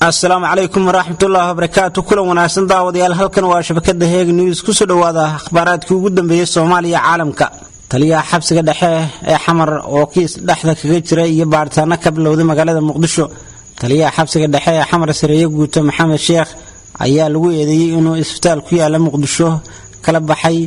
السلام عليكم ورحمة الله وبركاته. كل وناسن داوديال halkan waa shabakada Heeg News ku soo dhawaada akhbaaraadkii ugu dambeeyay Soomaaliya caalamka. Taliyaha xabsiga dhexe ee Xamar oo kiis dhaxda kaga jira iyo baaritaano ka bilowday magaalada Muqdisho. Taliyaha xabsiga dhexe ee Xamar Sareeye Guuto Maxamed Sheekh ayaa lagu eedeeyay inuu isbitaal ku yaala Muqdisho kala baxay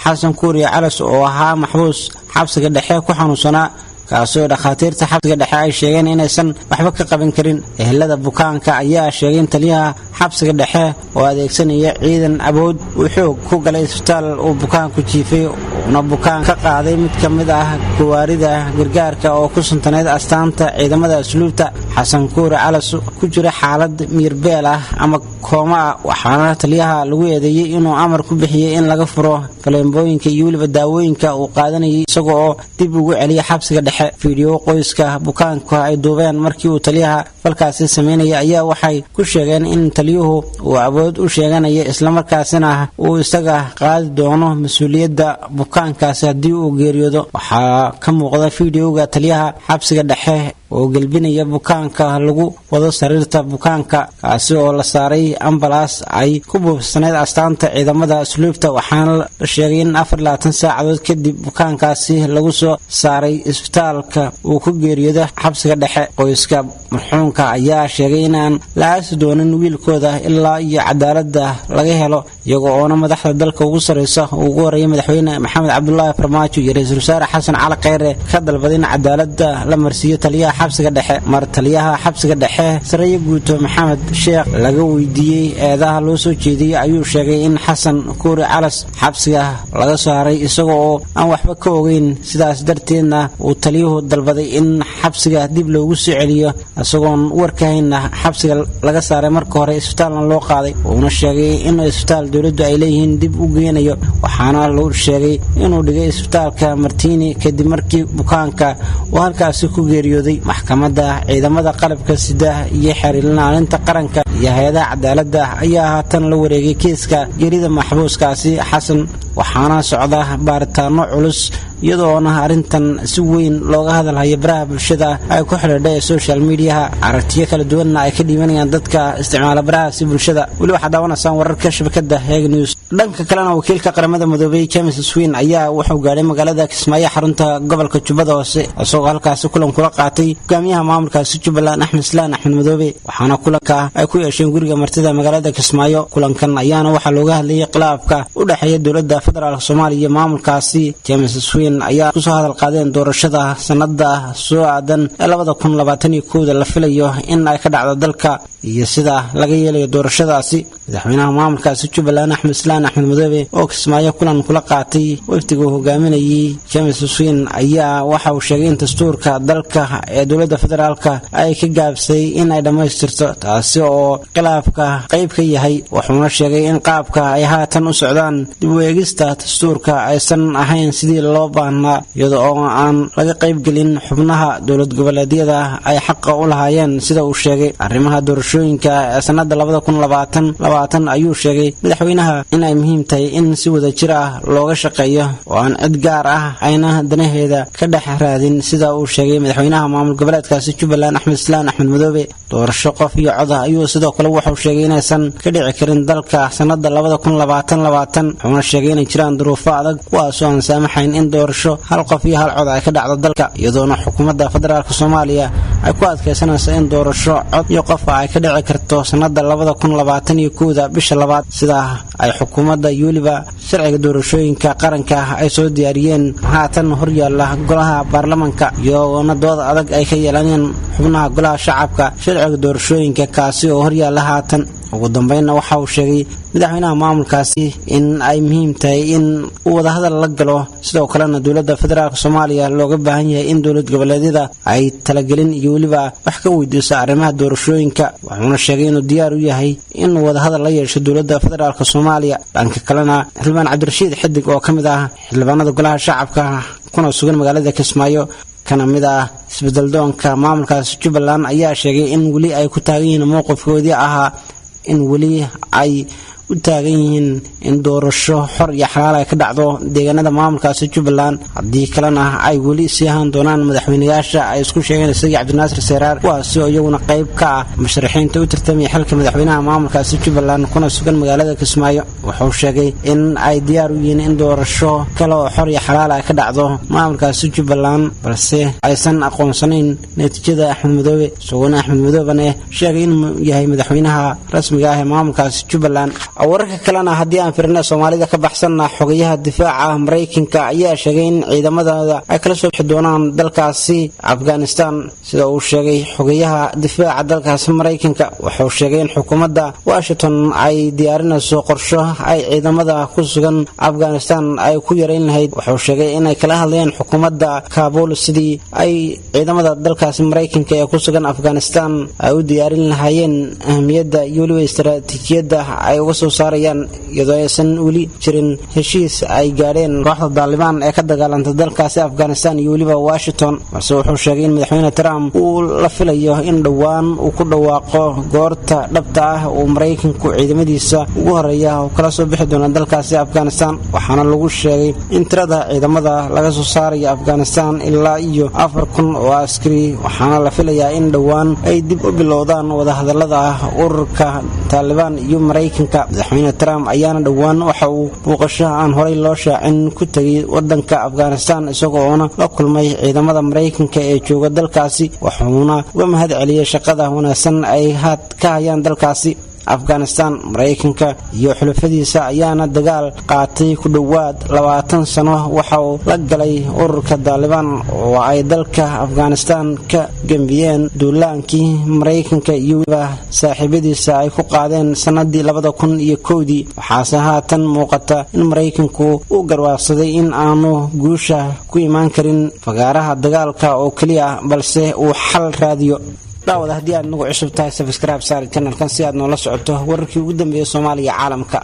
Xasan Kuuriye Calas oo ahaa maxbuus xabsiga dhexe ku xanuunsanaa kaasoo dhakhaatiirta xabsiga dhexe ay sheegeen inaysan waxba ka qaban karin. Ehelada bukaanka ayaa sheegay in taliyaha xabsiga dhexe oo adeegsanaya ciidan awood uu xoog ku galay isbitaal uu bukaanku jiifay una bukaan ka qaaday mid ka mid ah gawaarida gargaarka oo ku suntaneed astaanta ciidamada asluubta. Xasan Kuuriye Calas ku jira xaalad miirbeel ah ama kooma ah, waxaana taliyaha lagu eedeeyay inuu amar ku bixiyay in laga furo faleembooyinka iyo weliba daawooyinka uu qaadanayay isagoo dib ugu celiya xabsiga dhexe. Fiidiyoo qoyska bukaanka ay duubeen markii uu taliyaha falkaasi sameynayay ayaa waxay ku sheegeen in taliyuhu uu awood u sheeganayo isla markaasina uu isaga qaadi doono mas'uuliyadda bukaankaasi haddii uu geeriyoodo. Waxaa ka muuqda fiidiyowga taliyaha xabsiga dhexe oo galbinaya bukaanka lagu wado sariirta bukaanka kaasi oo la saaray ambalaas ay ku buufsaneed astaanta ciidamada asluubta. Waxaana la sheegay in 24 saacadood kadib bukaankaasi lagu soo saaray isbitaalka uu ku geeriyooday xabsiga dhexe. Qoyska marxuumka ayaa sheegay inaan la aasi doonin wiilkooda ilaa iyo cadaaladda laga helo, iyagoo oo madaxda dalka ugu sareysa ugu horeeyay madaxweyne Maxamed Cabdullaahi Farmaajo iyo ra'iisul wasaare Xasan Cali Kheyre ka dalbaday in cadaaladda la marsiiyo taliyaha xabsiga dhexe. Mar taliyaha xabsiga dhexe Sareeye Guuto Maxamed Sheekh laga weydiiyay eedaha loo soo jeediyay ayuu sheegay in Xasan Kuuriye Calas xabsiga laga saaray isagoo aan waxba ka ogeyn, sidaas darteedna uu taliyuhu dalbaday in xabsiga dib loogu soo celiyo isagoon warkahayna xabsiga laga saaray marka hore isbitaalna loo qaaday. Wuxuuna sheegay in isbitaal dawladdu ay leeyihiin dib u geenayo, waxaana loo sheegay inuu dhigay isbitaalka Martiini kadib markii bukaanka uu halkaasi ku geeriyooday. Maxkamadda ciidamada qalabka sida iyo xiriirlaalinta qaranka iyo hay'adaha cadaaladda ayaa haatan la wareegay kiiska geerida maxbuuskaasi Xasan, waxaana socda baaritaano culus iyadoona arrintan si weyn looga hadalhayo baraha bulshada ay ku xidhiidhay social media. Aragtiyo kala duwan ay ka dhiibanayaan dadka isticmaala baraha bulshada. Wali waxa daawanaysan wararka shabakada Heeg News. Dhanka kalena wakiilka qaramada midoobay James Swin ayaa wuxuu gaaray magaalada Kismaayo xarunta gobolka Jubbada Hoose isagoo halkaas kulan kula qaatay hogaamiyaha maamulkaasi Jubbaland Axmed Islaan Axmed Madoobe. Waxaana kulanka ay ku yeesheen guriga martida magaalada Kismaayo. Kulankan ayaana waxa looga hadlayay khilaafka u dhaxeeya dowladda federaalka Soomaaliya iyo maamulkaasi. James Swin ayaa ku soo hadal qaadeen doorashada sanadda soo aadan 2021 la filayo in ay ka dhacdo dalka iyo sida laga yeelayo doorashadaasi. madaxweynaha maamulkaasi Jubbaland Axmed Islaan Axmed Madoobe oo Kismaayo kulan kula qaatay waqtiga uu hogaaminayay James Swin ayaa waxa uu sheegay in dastuurka dalka ee dowladda federaalka ay ka gaabsay in ay dhamaystirto, taasi oo khilaafka qayb ka yahay. Wuxuuna sheegay in qaabka ay haatan u socdaan dib u eegista dastuurka aysan ahayn sidii loo baahnaa, iyadoo aan laga qayb gelin xubnaha dowlad goboleedyada ay xaq u lahaayeen. Sida uu sheegay arrimaha doorashooyinka ee sanadda 2020 ayuu sheegay madaxweynaha in ay muhiim tahay in si wada jir ah looga shaqeeyo oo aan cid gaar ah ayna danaheeda ka dhex raadin. Sida uu sheegay madaxweynaha maamul goboleedkaasi Jubbaland Axmed Islaan Axmed Madoobe, doorasho qof iyo cod ah ayuu sidoo kale wuxuu sheegay inaysan ka dhici karin dalka sanadda 2020. wuxuuna sheegay in jiraan duruufo adag kuwaas oo aan saamaxayn in doorasho hal qof iyo hal cod ay ka dhacdo dalka, iyadoona xukuumadda federaalka Soomaaliya ay ku adkeysanayso in doorasho cod iyo qof ay ka dhici karto sanadda 2021 bisha labaad, sida ay xukuumadda iyo weliba sharciga doorashooyinka qaranka ay soo diyaariyeen. haatan horyaala golaha baarlamaanka iyo dood adag ay ka yeelanayaan xubnaha golaha shacabka sharciga doorashooyinka kaasi oo horyaala haatan. ugu dambeynna waxa uu sheegay madaxweynaha maamulkaasi in ay muhiim tahay in uu wada hadal la galo, sidoo kalena dowladda federaalka Soomaaliya looga baahan yahay in dowlad goboleedyada ay talagelin iyo weliba wax ka weydiiso arrimaha doorashooyinka. wuxuuna sheegay inuu diyaar u yahay in wada hadal la yeesho dowladda federaalka Soomaaliya. dhanka kalena xildhibaan Cabdirashiid Xidig oo kamid ah xildhibaanada golaha shacabka kuna sugan magaalada Kismaayo kana mid ah isbedel doonka maamulkaasi Jubbaland ayaa sheegay in wali ay ku taagan yihiin mowqifkoodii ahaa in wali ay u taagan yihiin in doorasho xor iyo xalaal ay ka dhacdo deegaanada maamulkaasi Jubbaland haddii kalena ay weli sii ahaan doonaan madaxweynayaasha ay isku sheegeen Sayid Cabdinaasir Seeraar kuwaasi oo iyaguna qayb ka ah musharaxiinta u tartamaya xilka madaxweynaha maamulkaasi Jubbaland kuna sugan magaalada Kismaayo. Wuxuu sheegay in ay diyaar u yihiin in doorasho kale oo xor iyo xalaal ay ka dhacdo maamulkaasi Jubbaland balse aysan aqoonsanayn natiijada Axmed Madoobe. Suuqna Axmed Madoobana sheegay inuu yahay madaxweynaha rasmiga ah ee maamulkaasi Jubbaland. Wararka kalena haddii aan fiirino Soomaalida ka baxsanna xogayaha difaaca Mareykanka ayaa sheegay in ciidamadooda ay kala soo bixi doonaan dalkaasi Afghanistan sida uu sheegay xogayaha difaaca dalkaasi Mareykanka. Wuxuu sheegay in xukuumadda Washington ay diyaarinayso qorshe ay ciidamada ku sugan Afghanistan ay ku yareyn lahayd. Wuxuu sheegay in ay kala hadlayaan xukuumadda Kabul sidii ay ciidamada dalkaasi Mareykanka ee ku sugan Afghanistan ay u diyaarin lahaayeen ahmiyadda iyo weliba istaraatiijiyadda ay uga soo saarayaan iyadoo aysan weli jirin heshiis ay gaadheen kooxda Taliban ee ka dagaalanta dalkaasi Afghanistan iyo weliba Washington. balse wuxuu sheegay in madaxweyne Trump uu la filayo in dhawaan uu ku dhawaaqo goorta dhabta ah uu Mareykanku ciidamadiisa ugu horeeya oo kala soo bixi doona dalkaasi Afghanistan. waxaana lagu sheegay in tirada ciidamada laga soo saarayo Afghanistan ilaa iyo 4,000 oo askari waxaana la filayaa in dhawaan ay dib u bilowdaan wada hadallada ururka Taliban iyo Mareykanka. madaxweyne Trump ayaana dhawaan waxa uu booqasho aan horey loo shaacin ku tagay wadanka Afghanistan isagoo la kulmay ciidamada Mareykanka ee jooga dalkaasi wuxuuna uga mahad celiyay shaqada wanaagsan ay had ka hayaan dalkaasi Afghanistan. Mareykanka iyo xulafadiisa ayaana dagaal qaatay ku dhawaad 20 sano waxa uu la galay ururka Taliban oo ay dalka Afghanistan ka gambiyeen duulaankii Mareykanka iyo saaxiibadiisa ay ku qaadeen sanadii 2001. waxaase haatan muuqata in Mareykanku uu garwaaqsaday in aanu guusha ku imaan karin fagaaraha dagaalka oo kaliya balse uu xal raadiyo. daawada haddii aad nagu cusub tahay subscribe saar channelkan si aad noola socoto wararkii ugu dambeeyay Soomaaliya caalamka.